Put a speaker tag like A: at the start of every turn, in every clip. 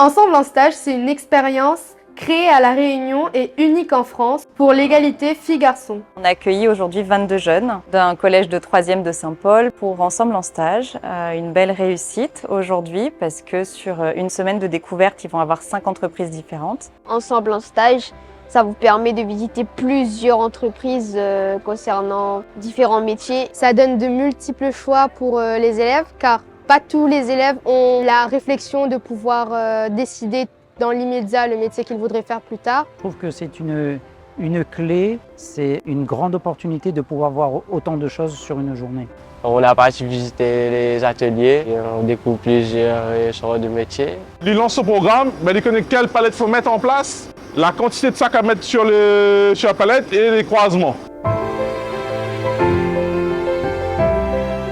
A: Ensemble en stage, c'est une expérience créée à La Réunion et unique en France pour l'égalité filles-garçons.
B: On a accueilli aujourd'hui 22 jeunes d'un collège de 3e de Saint-Paul pour Ensemble en stage. Une belle réussite aujourd'hui parce que sur une semaine de découverte, ils vont avoir 5 entreprises différentes.
C: Ensemble en stage, ça vous permet de visiter plusieurs entreprises concernant différents métiers.
A: Ça donne de multiples choix pour les élèves car pas tous les élèves ont la réflexion de pouvoir décider dans l'immédiat le métier qu'ils voudraient faire plus tard.
D: Je trouve que c'est une clé, c'est une grande opportunité de pouvoir voir autant de choses sur une journée.
E: On a parti visiter les ateliers et on découvre plusieurs sortes de métiers.
F: Il lance ce programme, il connaît quelle palette il faut mettre en place, la quantité de sacs à mettre sur la palette et les croisements.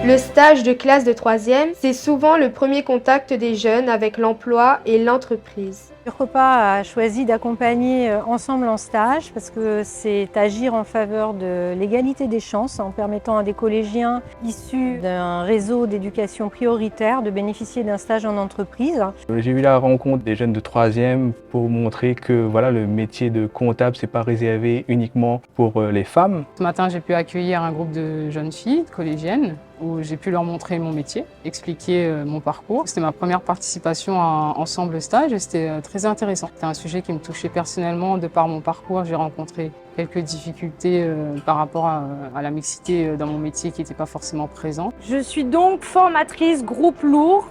A: Le stage de classe de 3e, c'est souvent le premier contact des jeunes avec l'emploi et l'entreprise.
G: Repas a choisi d'accompagner Ensemble en stage parce que c'est agir en faveur de l'égalité des chances en permettant à des collégiens issus d'un réseau d'éducation prioritaire de bénéficier d'un stage en entreprise.
H: J'ai eu la rencontre des jeunes de 3e pour montrer que voilà, le métier de comptable, c'est pas réservé uniquement pour les femmes.
I: Ce matin, j'ai pu accueillir un groupe de jeunes filles collégiennes où j'ai pu leur montrer mon métier, expliquer mon parcours. C'était ma première participation à Ensemble Stage et c'était très intéressant. C'était un sujet qui me touchait personnellement de par mon parcours. J'ai rencontré quelques difficultés par rapport à la mixité dans mon métier qui n'était pas forcément présente.
J: Je suis donc formatrice groupe lourd,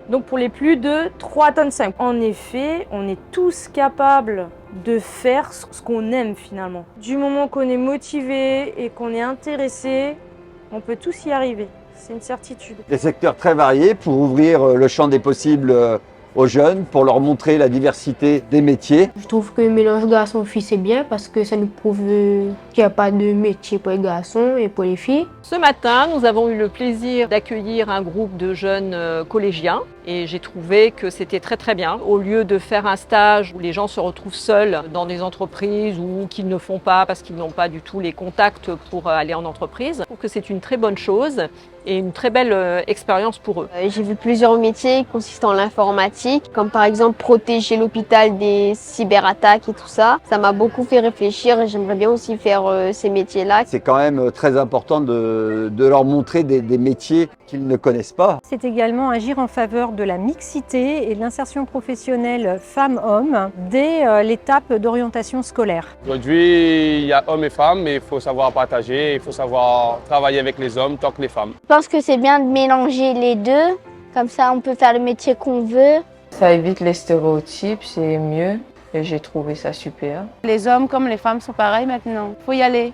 J: donc pour les plus de 3,5 tonnes. En effet, on est tous capables de faire ce qu'on aime finalement. Du moment qu'on est motivé et qu'on est intéressé, on peut tous y arriver. C'est une certitude.
K: Des secteurs très variés pour ouvrir le champ des possibles aux jeunes, pour leur montrer la diversité des métiers.
L: Je trouve que le mélange garçon-fille c'est bien parce que ça nous prouve qu'il n'y a pas de métier pour les garçons et pour les filles.
M: Ce matin, nous avons eu le plaisir d'accueillir un groupe de jeunes collégiens et j'ai trouvé que c'était très bien. Au lieu de faire un stage où les gens se retrouvent seuls dans des entreprises ou qu'ils ne font pas parce qu'ils n'ont pas du tout les contacts pour aller en entreprise, je trouve que c'est une très bonne chose et une très belle expérience pour eux.
C: J'ai vu plusieurs métiers consistant en l'informatique, comme par exemple protéger l'hôpital des cyberattaques et tout ça. Ça m'a beaucoup fait réfléchir et j'aimerais bien aussi faire ces métiers-là.
K: C'est quand même très important de leur montrer des métiers qu'ils ne connaissent pas.
G: C'est également agir en faveur de la mixité et de l'insertion professionnelle femmes-hommes dès l'étape d'orientation scolaire.
E: Aujourd'hui, il y a hommes et femmes, mais il faut savoir partager, il faut savoir travailler avec les hommes tant que les femmes.
N: Je pense que c'est bien de mélanger les deux, comme ça on peut faire le métier qu'on veut.
O: Ça évite les stéréotypes, c'est mieux et j'ai trouvé ça super.
P: Les hommes comme les femmes sont pareils maintenant, il faut y aller,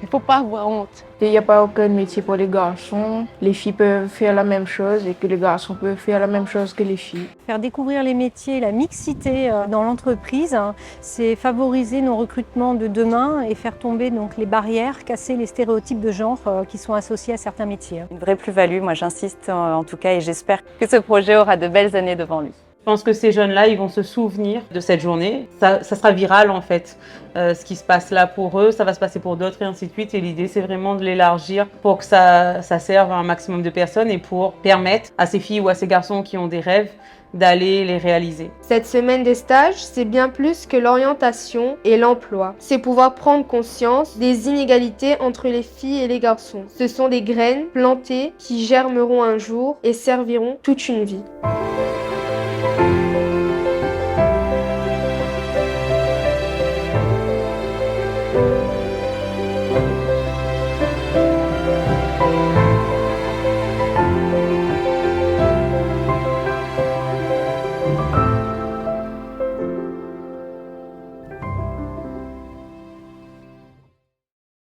P: il ne faut pas avoir honte.
L: Il n'y a pas aucun métier pour les garçons, les filles peuvent faire la même chose et que les garçons peuvent faire la même chose que les filles.
G: Faire découvrir les métiers, la mixité dans l'entreprise, c'est favoriser nos recrutements de demain et faire tomber donc les barrières, casser les stéréotypes de genre qui sont associés à certains métiers.
B: Une vraie plus-value, moi j'insiste en tout cas et j'espère que ce projet aura de belles années devant lui.
Q: Je pense que ces jeunes-là, ils vont se souvenir de cette journée. Ça sera viral en fait. Ce qui se passe là pour eux, ça va se passer pour d'autres et ainsi de suite. Et l'idée, c'est vraiment de l'élargir pour que ça serve à un maximum de personnes et pour permettre à ces filles ou à ces garçons qui ont des rêves d'aller les réaliser.
A: Cette semaine des stages, c'est bien plus que l'orientation et l'emploi. C'est pouvoir prendre conscience des inégalités entre les filles et les garçons. Ce sont des graines plantées qui germeront un jour et serviront toute une vie.